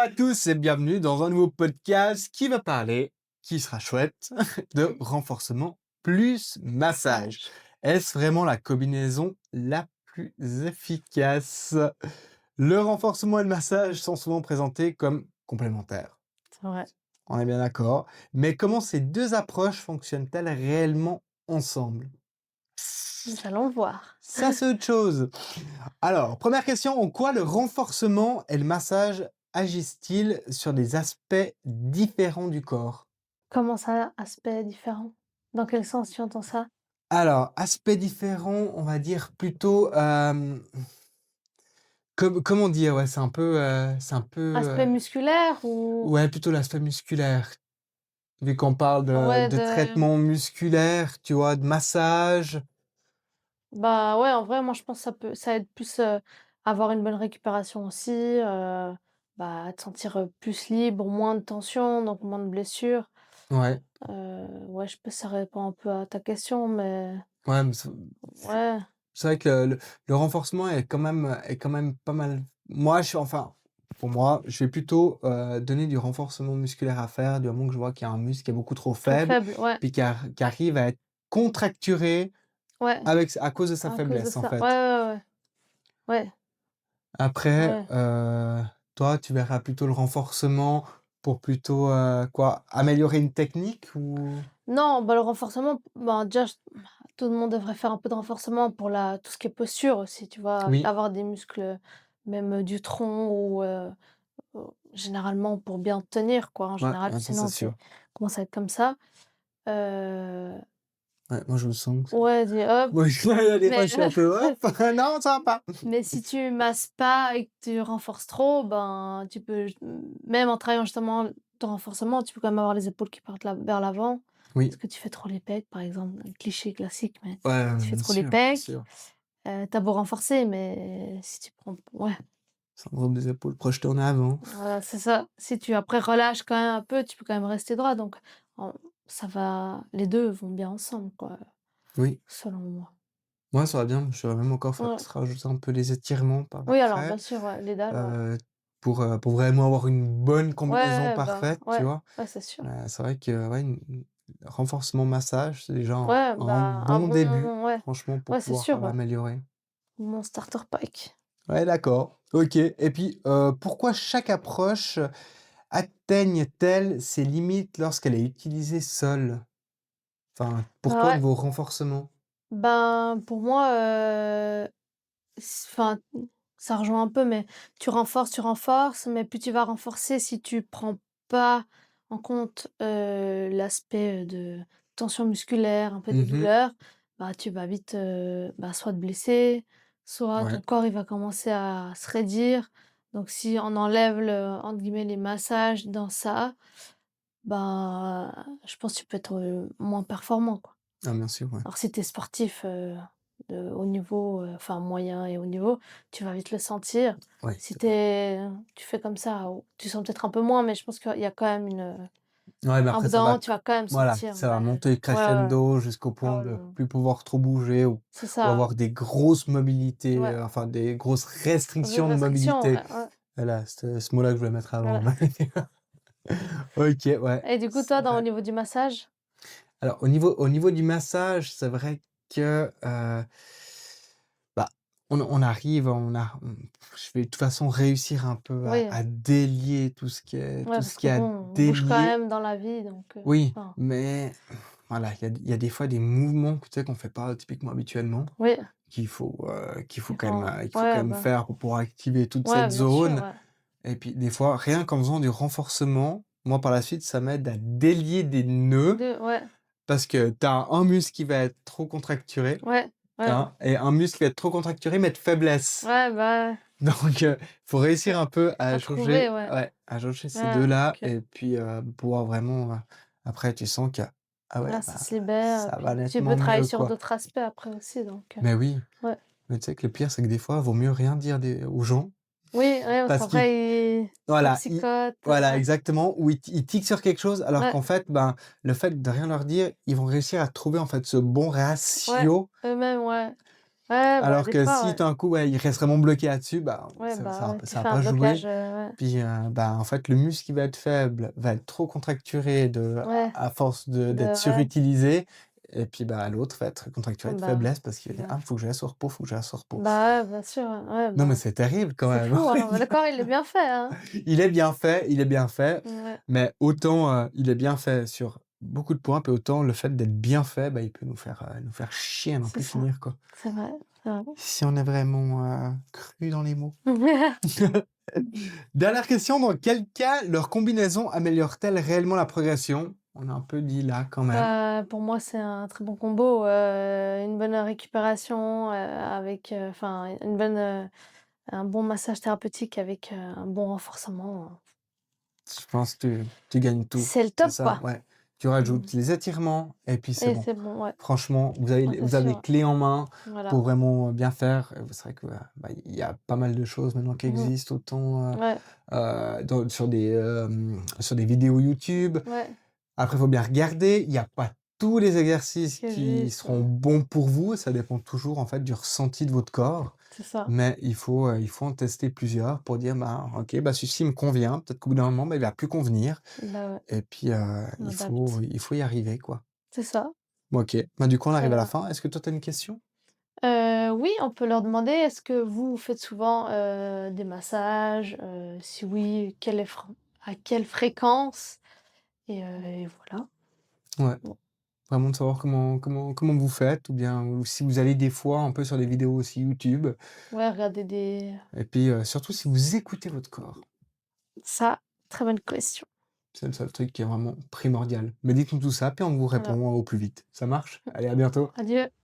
à tous et bienvenue dans un nouveau podcast qui va parler, qui sera chouette, de renforcement plus massage. Sage. Est-ce vraiment la combinaison la plus efficace? Le renforcement et le massage sont souvent présentés comme complémentaires. C'est vrai. On est bien d'accord. Mais comment ces deux approches fonctionnent-elles réellement ensemble? Nous allons voir. Ça, c'est autre chose. Alors, première question, en quoi le renforcement et le massage agissent-ils sur des aspects différents du corps? Comment ça, aspect différent? Dans quel sens tu entends ça? Alors, aspects différents, on va dire plutôt, comment dire? Ouais, Aspect musculaire ou ouais, plutôt l'aspect musculaire. Vu qu'on parle de ouais de de traitement musculaire, tu vois? De massage. bah, ouais, en vrai, moi, je pense que ça aide plus, avoir une bonne récupération aussi, bah, te sentir, plus libre, moins de tension, donc moins de blessures. Ouais, Ouais, je sais pas si ça répond un peu à ta question, mais ouais, mais ouais, c'est vrai que le renforcement est quand même pas mal. Moi, pour moi, je vais plutôt, donner du renforcement musculaire à faire du moment que je vois qu'il y a un muscle qui est beaucoup trop trop faible, faible, ouais, puis qui arrive à être contracturé ouais, à cause de sa à cause de faiblesse, en ça. Ouais, fait. ouais, ouais, ouais, Après, ouais. toi, tu verras plutôt le renforcement pour plutôt, quoi? Améliorer une technique ou? Non, bah, le renforcement, ben, déjà, tout le monde devrait faire un peu de renforcement pour tout ce qui est posture aussi, tu vois? Oui, Avoir des muscles, même, du tronc ou, généralement pour bien tenir quoi, en ouais, général, ouais, ça, c'est sinon sûr. c'est commence à être comme ça. Heu, Ouais, moi, je me sens ouais, dis hop, moi, il y a des fois, mais je suis un peu: «Hop, non, ça va pas». mais si tu masses pas et que tu renforces trop, ben, tu peux même en travaillant justement ton renforcement, tu peux quand même avoir les épaules qui partent vers l'avant. Oui. Parce que tu fais trop les pecs, par exemple, un cliché classique, mais Ouais, tu fais bien trop les sûr, bien pecs, sûr. tu beau renforcer, mais si tu prends ouais, Syndrome des épaules projetées en avant. voilà, c'est ça. Si tu après relâches quand même un peu, tu peux quand même rester droit, donc en ça va les 2 vont bien ensemble, quoi, Oui, selon moi. moi ça va bien, j'aurais même encore fait Ouais. rajouter un peu les étirements par Oui, alors après, bien sûr, ouais, les dalles, ouais. heu, pour vraiment avoir une bonne Ouais, combinaison ouais, bah, parfaite, tu ouais, vois? ouais, c'est sûr. C'est vrai que, ouais, renforcement massage, c'est déjà Ouais, un bah, un bon début, bon ouais, franchement, pour ouais, c'est pouvoir sûr, ouais. l'améliorer. Mon starter pack. Ouais, d'accord, OK et puis, pourquoi chaque approche atteigne-t-elle ses limites lorsqu'elle est utilisée seule? Enfin, pour Bah, toi, ouais, niveau renforcement? ben, pour moi, enfin, ça rejoint un peu, mais tu renforces, mais plus tu vas renforcer si tu prends pas en compte, l'aspect, de tension musculaire, un peu de Mmh. douleur, bah, tu vas vite, bah, soit te blesser, soit ton Ouais. corps il va commencer à se raidir. Donc si on enlève entre guillemets «les massages» dans ça, bah, je pense que tu peux être, moins performant, quoi. Ah bien sûr, ouais. Alors si tu es sportif, de haut niveau, enfin moyen et haut niveau, tu vas vite le sentir. Ouais, Si c'est vrai. tu fais comme ça, ou tu sens peut-être un peu moins, mais je pense qu'il y a quand même Ouais, mais un après bout d'un ça moment, va tu vas quand même voilà, sentir, ça va ouais. monter Ouais, ouais. crescendo jusqu'au Ah point ouais, de non. plus pouvoir trop bouger C'est ou ça, avoir des grosses mobilités, ouais. enfin des grosses restrictions de Restriction, mobilité. ouais, ouais, Voilà, c'était ce mot-là que je voulais mettre avant. voilà. OK, ouais, Et du coup, c'est toi, au vrai. niveau du massage? Alors au niveau du massage, c'est vrai que, bah, on arrive, je vais de toute façon réussir un peu à Oui, à délier tout ce qui est ouais, tout parce ce que qu'il y a à bon, on bouge quand délier. même dans la vie, donc Oui, enfin, mais voilà, il y a des fois des mouvements que tu sais qu'on fait pas typiquement habituellement, oui, qu'il faut il quand faut même, qu'il faut quand ouais, même bah, faire pour pouvoir activer toute ouais, cette bien sûr, zone ouais. et puis des fois, rien qu'en faisant du renforcement, moi par la suite, ça m'aide à délier des nœuds Ouais, parce que tu as un muscle qui va être trop contracturé, ouais, ouais, hein, et un muscle qui va être trop contracturé mais de faiblesse. ouais, bah, Donc faut réussir un peu à à trouver, jauger ouais. ouais, à jauger ces Ouais, 2 là OK. et puis, pouvoir vraiment, après tu sens que, ah ouais, Là, ça bah, se libère, ça va puis tu peux nettement travailler mieux, sur quoi. d'autres aspects après aussi, donc Mais oui, ouais. mais tu sais que le pire, c'est que des fois, vaut mieux rien dire aux gens Oui, ouais, parce parce qu'ils qu'après ils voilà, psychotent, voilà, ouais, exactement, ou ils tiquent sur quelque chose alors ouais, qu'en fait, ben, le fait de rien leur dire, ils vont réussir à trouver, en fait, ce bon ouais, ratio eux-mêmes, ouais, Ouais, bah, Alors des que fois, si ouais. tout d'un coup, ouais, il reste vraiment bloqué là-dessus, bah, Ouais, bah, ouais, tu ça va fais un pas jouer. blocage, ouais. Puis, bah, en fait, le muscle qui va être faible va être trop contracturé Ouais, à force d'être ouais, surutilisé et puis, bah, l'autre va être contracturé de bah, faiblesse parce qu'il va dire: bah, «Ah, faut que je reste au repos, faut que je reste au repos». bah, ouais, bien sûr, ouais, Non, mais bah, c'est terrible quand c'est même. fou, hein, bah, le corps, il est bien fait, hein. Il est bien fait, Ouais, mais autant, il est bien fait sur beaucoup de points, puis autant le fait d'être bien fait, bah, il peut nous faire chier à n'en c'est plus ça, finir, quoi. c'est vrai, c'est vrai. Si on est vraiment, cru dans les mots. Dernière question, dans quel cas leur combinaison améliore-t-elle réellement la progression? On a un peu dit là quand même. Pour moi, c'est un très bon combo, une bonne récupération, avec, enfin, un bon massage thérapeutique avec, un bon renforcement, Je pense que tu gagnes tout, c'est le c'est top, ça, quoi. ouais. Tu Mmh rajoutes les étirements et puis c'est et bon. c'est bon, ouais. Franchement, Ouais, c'est vous avez les sûr, clés en main voilà. pour vraiment bien faire. C'est vrai que, bah, il y a pas mal de choses maintenant qui Mmh existent, autant, Ouais, sur des vidéos YouTube. ouais, Après, il faut bien regarder. Il y a pas tous les exercices c'est qui juste, seront bons pour vous. Ça dépend toujours, en fait, du ressenti de votre corps. c'est ça. Mais il faut en tester plusieurs pour dire: «Bah, OK, bah, celui-ci me convient». Peut-être qu'au bout d'un moment, bah, il va plus convenir Bah, ouais, et puis, on adapte. il faut y arriver, quoi. C'est ça, Bon, OK. Bah, du coup, on très arrive à la bien. fin. Est-ce que toi, tu as une question? Oui, on peut leur demander: «Est-ce que vous faites souvent, des massages? Si oui, à quelle fréquence?» et voilà. Ouais, Bon, vraiment de savoir comment vous faites ou si vous allez des fois un peu sur des vidéos aussi YouTube ouais, regarder des et puis, surtout si vous écoutez votre corps. ça, très bonne question. C'est le seul truc qui est vraiment primordial. Mais dites-nous tout ça, puis on vous Voilà. répond au plus vite. Ça marche? Allez, à bientôt. Adieu.